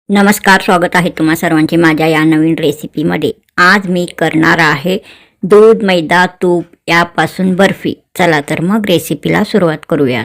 नमस्कार, स्वागत आहे तुम्हा सर्वांचे माझ्या या नवीन रेसिपीमध्ये। आज मी करणार आहे दूध, मैदा, तूप यापासून बर्फी। चला तर मग रेसिपीला सुरुवात करूया।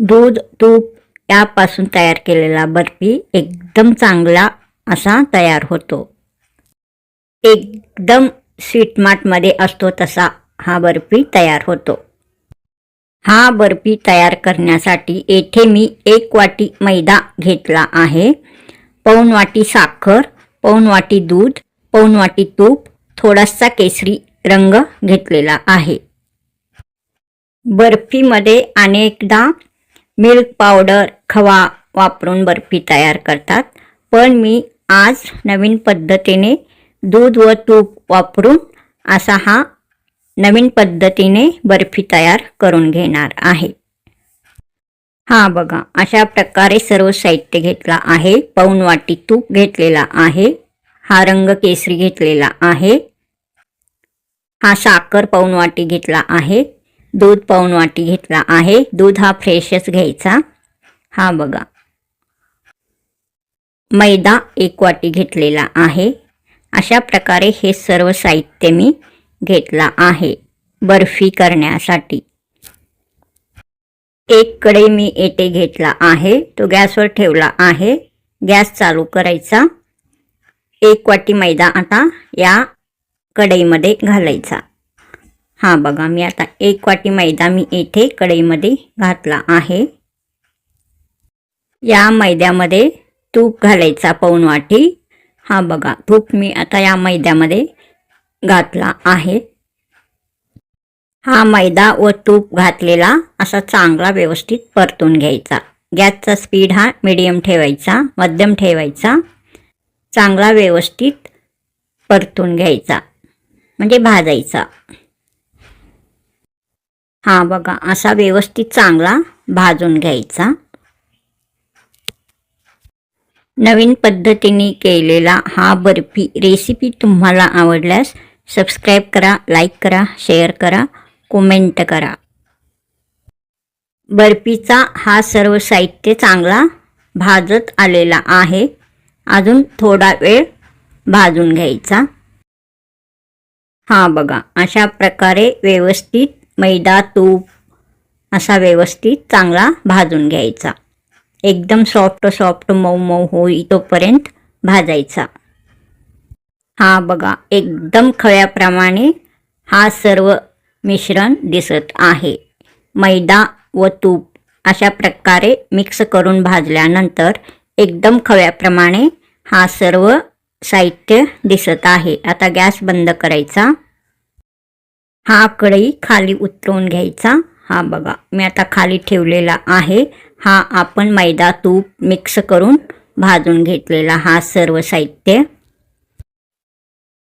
दूध, तूप यापासून तयार केलेला बर्फी एकदम चांगला असा तयार होतो। एकदम स्वीटमार्टमध्ये असतो तसा हा बर्फी तयार होतो। हा बर्फी तयार करण्यासाठी येथे मी 1 वाटी मैदा घेतला आहे, पाऊण वाटी साखर, पाऊण वाटी दूध, पाऊण वाटी तूप, थोडासा केसरी रंग घेतलेला आहे। बर्फीमध्ये अनेकदा मिल्क पावडर, खवा वापरून बर्फी तयार करतात, पण मी आज नवीन पद्धतीने दूध व तूप वापरून असा हा नवीन पद्धतीने बर्फी तयार करून घेणार आहे। हा बघा, अशा प्रकारे सर्व साहित्य घेतला आहे। पाऊण वाटी तूप घेतलेला आहे, हा रंग केसरी घेतलेला आहे, हा साखर पाऊण वाटी घेतला आहे, दूध पाऊण वाटी घेतला आहे। दूध हा फ्रेशच घ्यायचा। हा बघा, मैदा 1 वाटी घेतलेला आहे। अशा प्रकारे हे सर्व साहित्य मी घेतला आहे बर्फी करण्यासाठी। एक कढई मी येथे घेतला आहे, तो गॅसवर ठेवला आहे। गॅस चालू करायचा। 1 वाटी मैदा आता या कढईमध्ये घालायचा। हा बघा, मी आता 1 वाटी मैदा मी येथे कढईमध्ये घातला आहे। या मैद्यामध्ये तूप घालायचा पाऊण वाटी। हा बघा, तूप मी आता या मैद्यामध्ये घातला आहे। हा मैदा व तूप घातलेला असा चांगला व्यवस्थित परतून घ्यायचा। गॅसचा स्पीड हा मीडियम ठेवायचा, मध्यम ठेवायचा। चांगला व्यवस्थित परतून घ्यायचा म्हणजे भाजायचा। हा बघा, असा व्यवस्थित चांगला भाजून घ्यायचा। नवीन पद्धतीने केलेला हा बर्फी रेसिपी तुम्हाला आवडल्यास सबस्क्राईब करा, लाईक करा, शेअर करा, कमेंट करा। बर्फीचा हा सर्व साहित्य चांगला भाजत आलेला आहे। अजून थोडा वेळ भाजून घ्यायचा। हा बघा, अशा प्रकारे व्यवस्थित मैदा, तूप असा व्यवस्थित चांगला भाजून घ्यायचा। एकदम सॉफ्ट मऊ मऊ होई तोपर्यंत भाजायचा। हा बघा, एकदम खव्याप्रमाणे हा सर्व मिश्रण दिसत आहे। मैदा व तूप अशा प्रकारे मिक्स करून भाजल्यानंतर एकदम खव्याप्रमाणे हा सर्व साहित्य दिसत आहे। आता गॅस बंद करायचा। हा कढई खाली उतरवून घ्यायचा। हा बघा, मी आता खाली ठेवलेला आहे। हा आपण मैदा तूप मिक्स करून भाजून घेतलेला हा सर्व साहित्य।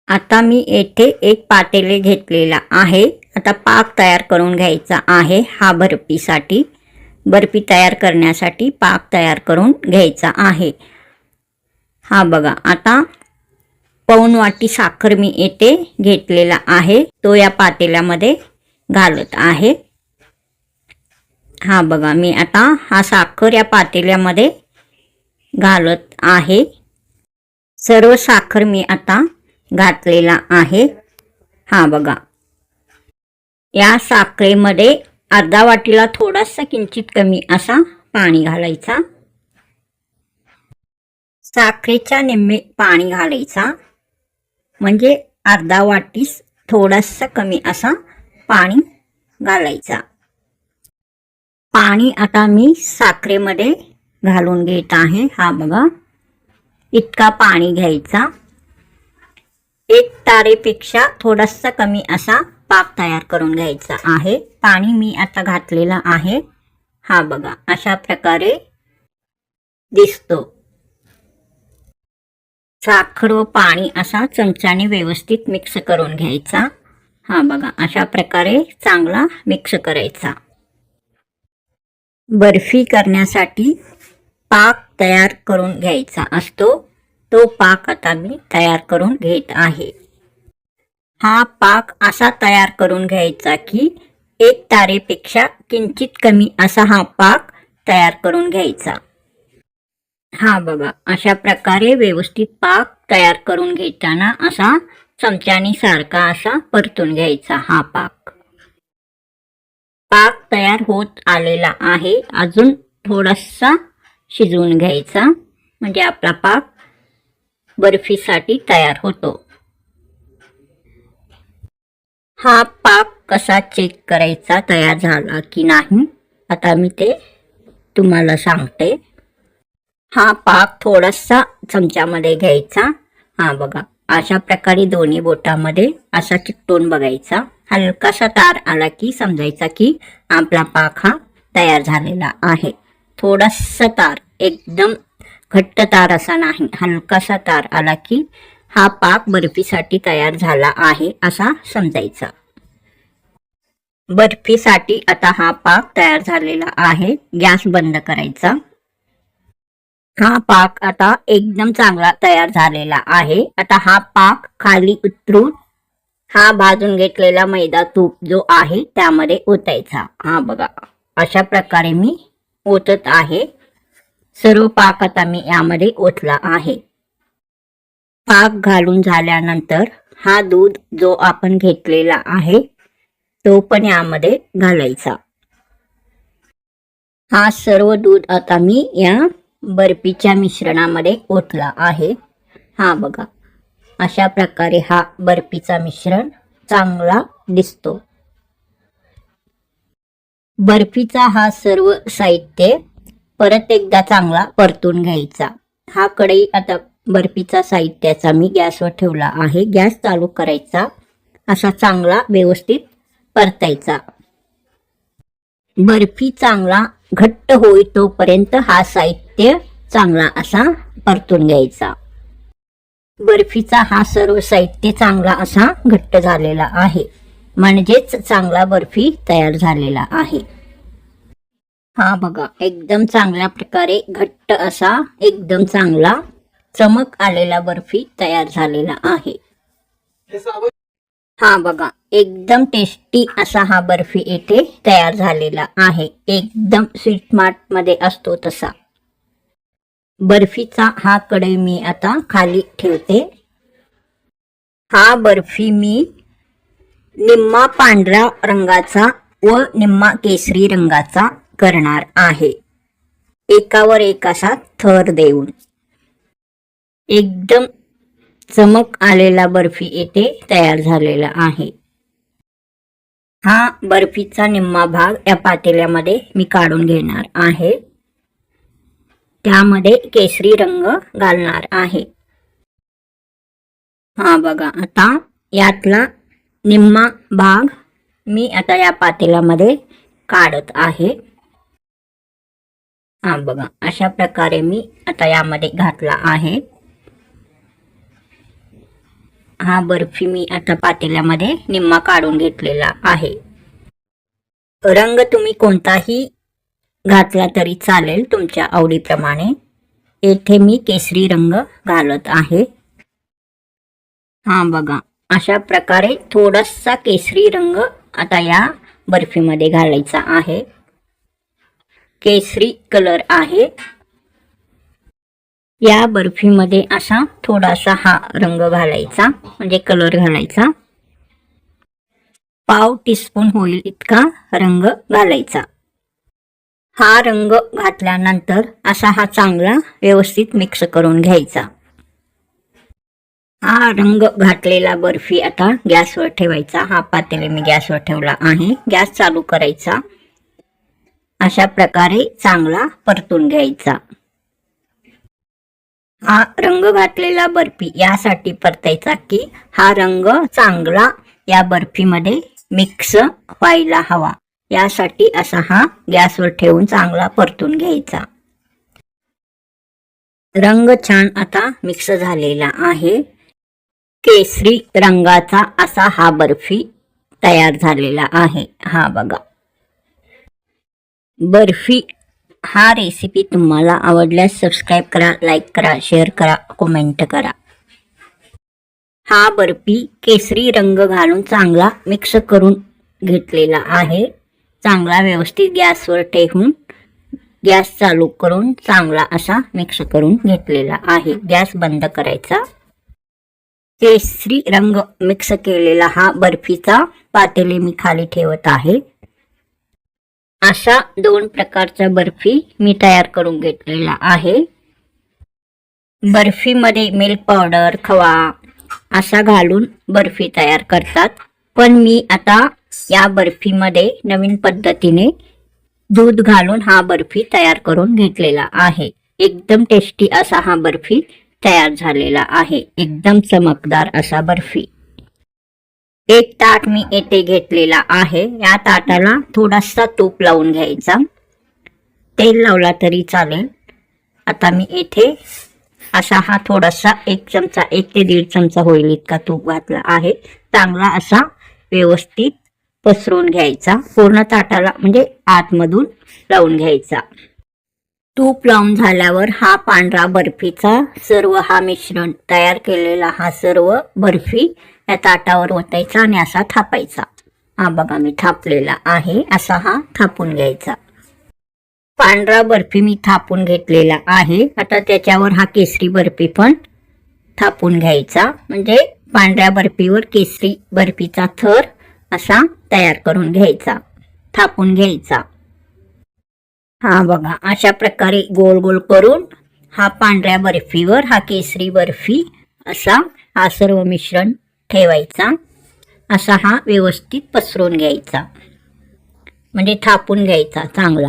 आता मी येथे एक पातेले घेतलेला आहे। आता पाक तयार करून घ्यायचा आहे। हा बर्फीसाठी बर्फी तयार करण्यासाठी पाक तयार करून घ्यायचा आहे। हा बघा, आता पाऊण वाटी साखर मी येथे घेतलेला आहे, तो या पातेल्यामध्ये घालत आहे। हा बघा, मी आता हा साखर या पातेल्यामध्ये घालत आहे। सर्व साखर मी आता घातलेला आहे। हा बघा, या साखरेमध्ये अर्धा वाटीला थोडासा किंचित कमी असा पाणी घालायचा। साखरेच्या निम्मे पाणी घालायचा, म्हणजे अर्धा वाटीस थोडासा कमी असा पाणी घालायचा। पाणी आता मी साखरेमध्ये घालून घेत आहे। हा बघा, इतका पाणी घ्यायचा। 1 तारेपेक्षा थोडासा कमी असा पाक तयार करून घ्यायचा आहे। पाणी मी आता घातलेला आहे। हा बघा, अशा प्रकारे दिसतो। साखर व पाणी असा चमच्याने व्यवस्थित मिक्स करून घ्यायचा। हा बघा, अशा प्रकारे चांगला मिक्स करायचा। बर्फी करण्यासाठी पाक तयार करून घ्यायचा असतो, तो पाक आता मी तयार करून घेत आहे। हा पाक असा तयार करून घ्यायचा की 1 तारेपेक्षा किंचित कमी असा हा पाक तयार करून घ्यायचा। हा बघा, अशा प्रकारे व्यवस्थित पाक तयार करून घेताना असा चमच्यानी सारखा असा परतून घ्यायचा. हा पाक तयार होत आलेला आहे. अजून थोडासा शिजवून घ्यायचा म्हणजे आपला पाक बर्फीसाठी तयार होतो. हा पाक कसा चेक करायचा तयार झाला की नाही, आता मी ते तुम्हाला सांगते. हा पाक थोडासा चमच्यामध्ये घ्यायचा. हा बघा, अशा प्रकारे दोन्ही बोटामध्ये असा चिकटून बघायचा. हलकासा तार आला की समजायचा की आपला पाक हा तयार झालेला आहे. थोडासा तार, एकदम घट्ट तार असा नाही, हलकासा तार आला की हा पाक बर्फीसाठी तयार झाला आहे असा समजायचा. बर्फीसाठी आता हा पाक तयार झालेला आहे. गॅस बंद करायचा. हा पाक आता एकदम चांगला तयार झालेला आहे. आता हा पाक खाली उतरून हा भाजून घेतलेला मैदा तूप जो आहे त्यामध्ये ओतायचा. हा बघा, अशा प्रकारे मी ओतत आहे. सर्व पाक आता मी यामध्ये ओतला आहे. पाक घालून झाल्यानंतर हा दूध जो आपण घेतलेला आहे तो पण यामध्ये घालायचा. हा सर्व दूध आता मी या बर्फीच्या मिश्रणामध्ये ओतला आहे. हा बघा, अशा प्रकारे हा बर्फीचा मिश्रण चांगला दिसतो. बर्फीचा हा सर्व साहित्य परत एकदा चांगला परतून घ्यायचा. हा कढई आता बर्फीचा साहित्याचा मी गॅसवर ठेवला आहे. गॅस चालू करायचा, असा चांगला व्यवस्थित परतायचा. बर्फी चांगला घट्ट होई तोपर्यंत हा साहित्य चांगला असा परतून घ्यायचा. बर्फीचा हा सर्व साहित्य चांगला असा घट्ट झालेला आहे, म्हणजेच चांगला बर्फी तयार झालेला आहे. हा बघा, एकदम चांगल्या प्रकारे घट्ट असा एकदम चांगला चमक आलेला बर्फी तयार झालेला आहे. हा बघा, एकदम टेस्टी असा हा बर्फी येथे तयार झालेला आहे. एकदम स्वीट मार्ट मध्ये असतो तसा. बर्फीचा हा कढई मी आता खाली ठेवते. हा बर्फी मी निम्मा पांढऱ्या रंगाचा व निम्मा केसरी रंगाचा करणार आहे, एकावर एक असा थर देऊन. एकदम चमक आलेला बर्फी येथे तयार झालेला आहे. हा बर्फीचा निम्मा भाग या पातेल्यामध्ये मी काढून घेणार आहे. त्यामध्ये केसरी रंग घालणार आहे. हा बघा, आता यातला निम्मा भाग मी आता या पातेल्यामध्ये काढत आहे. हा बघा, अशा प्रकारे मी आता यामध्ये घातला आहे. हा बर्फी मी आता पातेल्यामध्ये निम्मा काढून घेतलेला आहे. रंग तुम्ही कोणताही घातला तरी चालेल तुमच्या आवडीप्रमाणे. येथे मी केसरी रंग घालत आहे. हा बघा, अशा प्रकारे थोडासा केसरी रंग आता या बर्फीमध्ये घालायचा आहे. केसरी कलर आहे या बर्फीमध्ये, असा थोडासा हा रंग घालायचा म्हणजे कलर घालायचा. पाव टीस्पून होईल इतका रंग घालायचा. हा रंग घातल्यानंतर असा हा चांगला व्यवस्थित मिक्स करून घ्यायचा. हा रंग घातलेला बर्फी आता गॅसवर ठेवायचा. हा पातेले मी गॅसवर ठेवला आहे. गॅस चालू करायचा. अशा प्रकारे चांगला परतून घ्यायचा. हा रंग घातलेला बर्फी यासाठी परतायचा की हा रंग चांगला या बर्फीमध्ये मिक्स व्हायला हवा, यासाठी असा हा गॅसवर ठेवून चांगला परतून घ्यायचा. रंग छान आता मिक्स झालेला आहे. केसरी रंगाचा असा हा बर्फी तयार झालेला आहे. हा बघा, बर्फी हा रेसिपी तुम्हाला आवडल्यास सबस्क्राईब करा, लाईक करा, शेअर करा, कमेंट करा. हा बर्फी केसरी रंग घालून चांगला मिक्स करून घेतलेला आहे. चांगला व्यवस्थित गॅसवर ठेवून गॅस चालू करून चांगला असा मिक्स करून घेतलेला आहे. गॅस बंद करायचा. केसरी रंग मिक्स केलेला हा बर्फीचा पातेले मी खाली ठेवत आहे. अशा 2 प्रकारच्या बर्फी मी तयार करून घेतलेला आहे. बर्फीमध्ये मिल्क पावडर, खवा असा घालून बर्फी तयार करतात, पण मी आता या बर्फीमध्ये नवीन पद्धतीने दूध घालून हा बर्फी तयार करून घेतलेला आहे. एकदम टेस्टी असा हा बर्फी तयार झालेला आहे. एकदम चमकदार असा बर्फी. एक ताट मी येथे घेतलेला आहे. या ताटाला थोडासा तूप लावून घ्यायचा. तेल लावला तरी चालेल. आता मी येथे असा हा थोडासा 1 चमचा 1 ते 1.5 चमचा होईल इतका तूप घातला आहे. चांगला असा व्यवस्थित पसरून घ्यायचा. पूर्ण ताटाला म्हणजे आतमधून लावून घ्यायचा. तूप लावून झाल्यावर हा पांढरा बर्फीचा सर्व हा मिश्रण तयार केलेला हा सर्व बर्फी या ताटावर ओतायचा आणि असा थापायचा. हा बघा मी थापलेला आहे. असा हा थापून घ्यायचा. पांढरा बर्फी मी थापून घेतलेला आहे. आता त्याच्यावर हा केसरी बर्फी पण थापून घ्यायचा. म्हणजे पांढऱ्या बर्फीवर केसरी बर्फीचा थर असा तयार करून घ्यायचा, थापून घ्यायचा. हा बघा अशा प्रकारे गोल गोल करून हा पांढऱ्या बर्फीवर हा केसरी बर्फी असा हा सर्व मिश्रण ठेवायचा. असा हा व्यवस्थित पसरून घ्यायचा, म्हणजे थापून घ्यायचा चांगला.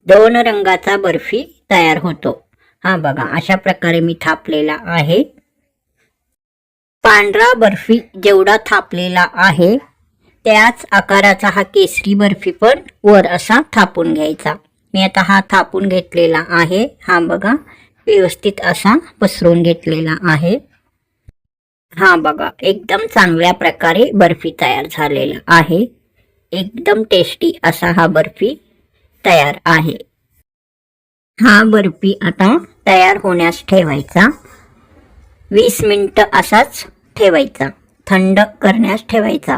2 रंगाचा बर्फी तयार होतो. हा बघा अशा प्रकारे मी थापलेला आहे. पांढरा बर्फी जेवढा थापलेला आहे त्याच आकाराचा हा केसरी बर्फी पण वर असा थापून घ्यायचा. मी आता हा थापून घेतलेला आहे. हा बघा व्यवस्थित असा पसरून घेतलेला आहे. हा बघा एकदम चांगल्या प्रकारे बर्फी तयार झालेला आहे. एकदम टेस्टी असा हा बर्फी तयार आहे. हा बर्फी आता तयार होण्यास ठेवायचा. 20 मिनिटं असाच ठेवायचा, थंड करण्यास ठेवायचा.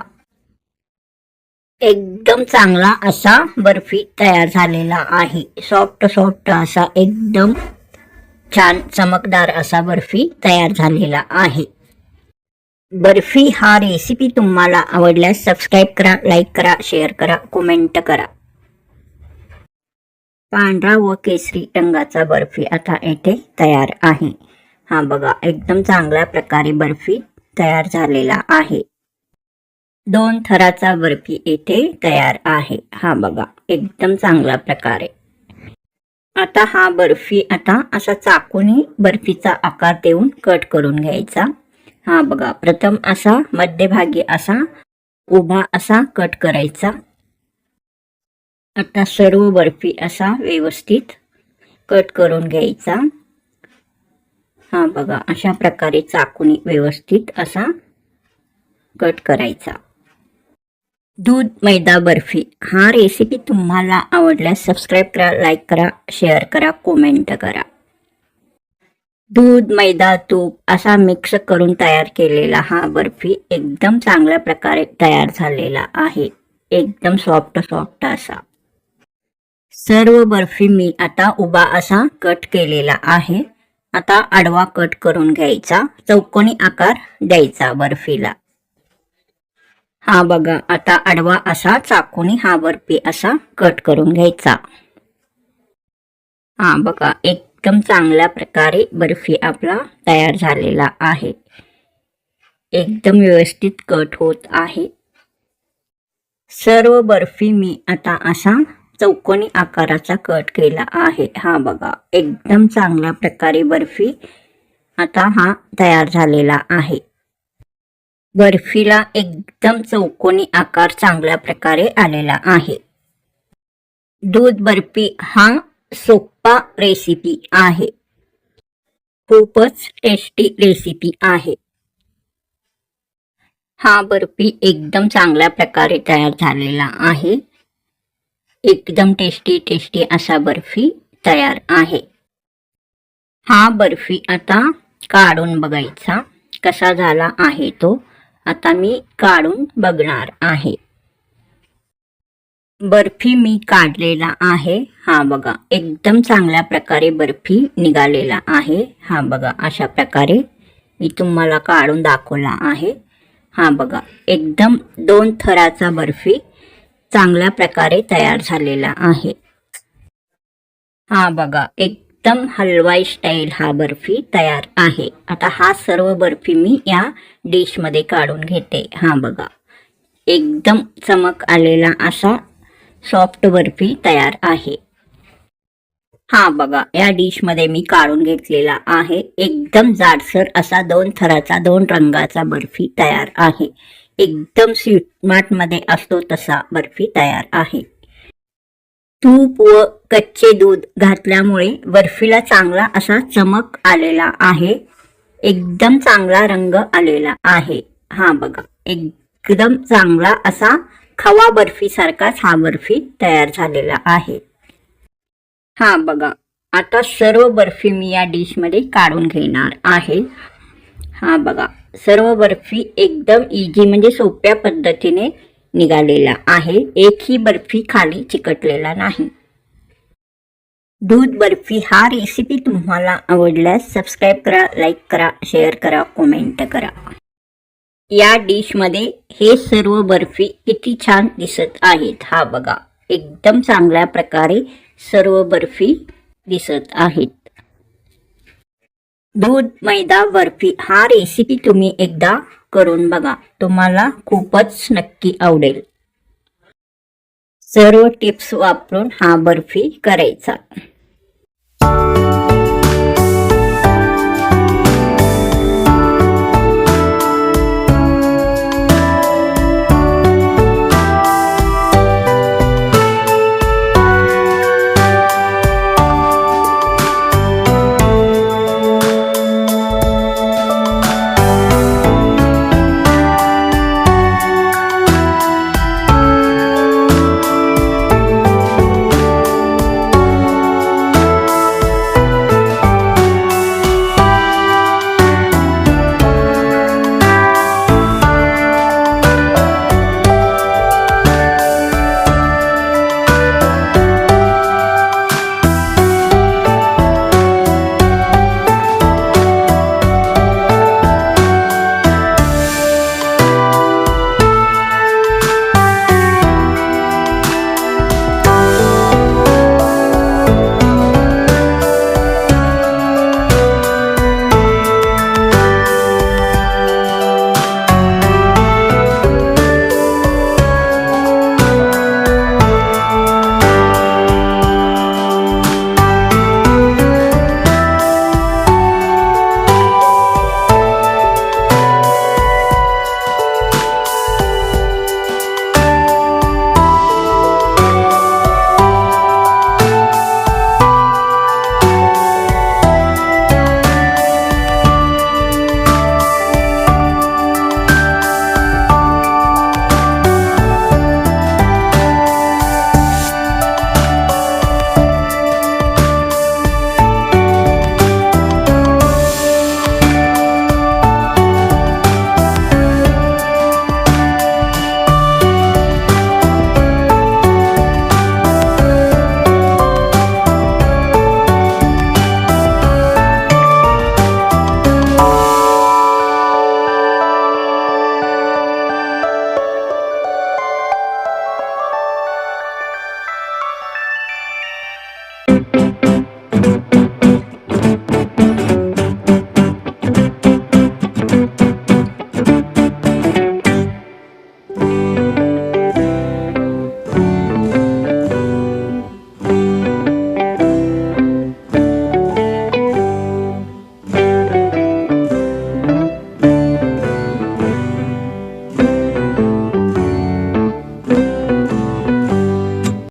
एकदम चांगला असा बर्फी तयार झालेला आहे. सॉफ्ट सॉफ्ट असा एकदम छान चमकदार असा बर्फी तयार झालेला आहे. बर्फी हा रेसिपी तुम्हाला आवडल्यास सबस्क्राईब करा, लाईक करा, शेअर करा, कमेंट करा. पांढरा व केसरी रंगाचा बर्फी आता येथे तयार आहे. हा बघा एकदम चांगल्या प्रकारे बर्फी तयार झालेला आहे. 2 थराचा बर्फी येथे तयार आहे. हा बघा एकदम चांगल्या प्रकारे. आता हा बर्फी आता असा चाकूने बर्फीचा आकार देऊन कट करून घ्यायचा. हा बघा प्रथम असा मध्यभागी असा उभा असा कट करायचा. आता सर्व बर्फी असा व्यवस्थित कट करून घ्यायचा. हा बघा अशा प्रकारे चाकूने व्यवस्थित असा कट करायचा. दूध मैदा बर्फी हा रेसिपी तुम्हाला आवडल्यास सबस्क्राईब करा, लाईक करा, शेअर करा, कमेंट करा. दूध, मैदा, तूप असा मिक्स करून तयार केलेला हा बर्फी एकदम चांगल्या प्रकारे तयार झालेला आहे. एकदम सॉफ्ट सॉफ्ट असा. सर्व बर्फी मी आता उभा असा कट केलेला आहे. आता आडवा कट करून घ्यायचा, चौकोनी आकार द्यायचा बर्फीला. हा बघा आता आडवा असा चाकूने हा बर्फी असा कट करून घ्यायचा. हा बघा एकदम चांगल्या प्रकारे बर्फी आपला तयार झालेला आहे. एकदम व्यवस्थित कट होत आहे. सर्व बर्फी मी आता असा चौकोनी आकाराचा कट केला आहे. हा बघा एकदम चांगल्या प्रकारे बर्फी आता हा तयार झालेला आहे. बर्फीला एकदम चौकोनी आकार चांगल्या प्रकारे आलेला आहे. दूध बर्फी हा सोपा रेसिपी आहे. खूपच टेस्टी रेसिपी आहे. हा बर्फी एकदम चांगल्या प्रकारे तयार झालेला आहे. एकदम टेस्टी टेस्टी असा बर्फी तयार आहे. हा बर्फी आता काढून बघायचा कसा झाला आहे तो. आता मी काढून बघणार आहे. बर्फी मी काढलेला आहे. हा बघा, एकदम चांगल्या प्रकारे बर्फी निघालेला आहे. हा बघा, अशा प्रकारे मी तुम्हाला काढून दाखवला आहे. हा बघा, एकदम 2 थराचा बर्फी चांगल्या प्रकारे तयार झालेला आहे. हा बघा, एकदम हलवाई स्टाईल हा बर्फी तयार आहे. आता हा सर्व बर्फी मी या डिशमध्ये काढून घेते. हा बघा, एकदम चमक आलेला असा सॉफ्ट बर्फी तयार आहे. हा बघा, या डिशमध्ये मी काढून घेतलेला आहे. एकदम जाडसर असा 2 थराचा 2 रंगाचा बर्फी तयार आहे. एकदम स्वीटमार्टमध्ये असतो तसा बर्फी तयार आहे. तूप व कच्चे दूध घातल्यामुळे बर्फीला चांगला असा चमक आलेला आहे. एकदम चांगला रंग आलेला आहे. हा बघा, एकदम चांगला असा खवा बर्फी सारखाच हा बर्फी तयार झालेला आहे. हा बघा, आता सर्व बर्फी मी या डिशमध्ये काढून घेणार आहे. हा बघा, सर्व बर्फी एकदम इझी म्हणजे सोप्या पद्धतीने निघालेला आहे. एकही बर्फी खाली चिकटलेला नाही. दूध बर्फी हा रेसिपी तुम्हाला आवडल्यास सबस्क्राईब करा, लाईक करा, शेअर करा, कमेंट करा. या डिशमध्ये हे सर्व बर्फी किती छान दिसत आहेत. हा बघा, एकदम चांगल्या प्रकारे सर्व बर्फी दिसत आहेत. दूध मैदा बर्फी हा रेसिपी तुम्ही एकदा करून बघा, तुम्हाला खूपच नक्की आवडेल. सर्व टिप्स वापरून हा बर्फी करायचा.